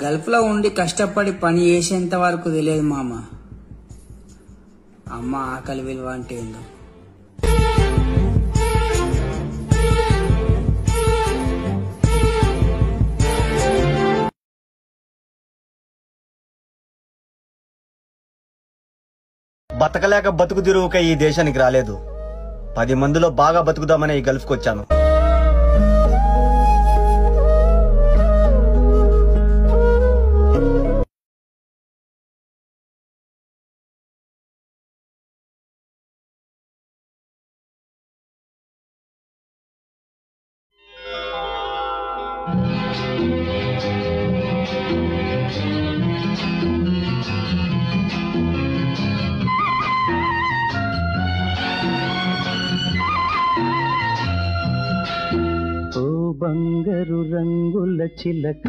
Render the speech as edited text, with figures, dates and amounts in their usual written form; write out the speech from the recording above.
Gulf లో ఉండి కష్టపడి పని చేసేంత వరకు తెలియదు మామ అమ్మ ఆకలి విలువ అంటే ఏందో. బతకలేక బతుకు తిరుగుక ఈ దేశానికి రాలేదు. 10 మందిలో బాగా బతుకుదామని ఈ గల్ఫ్కి వచ్చాను. బంగారు రంగుల చిలక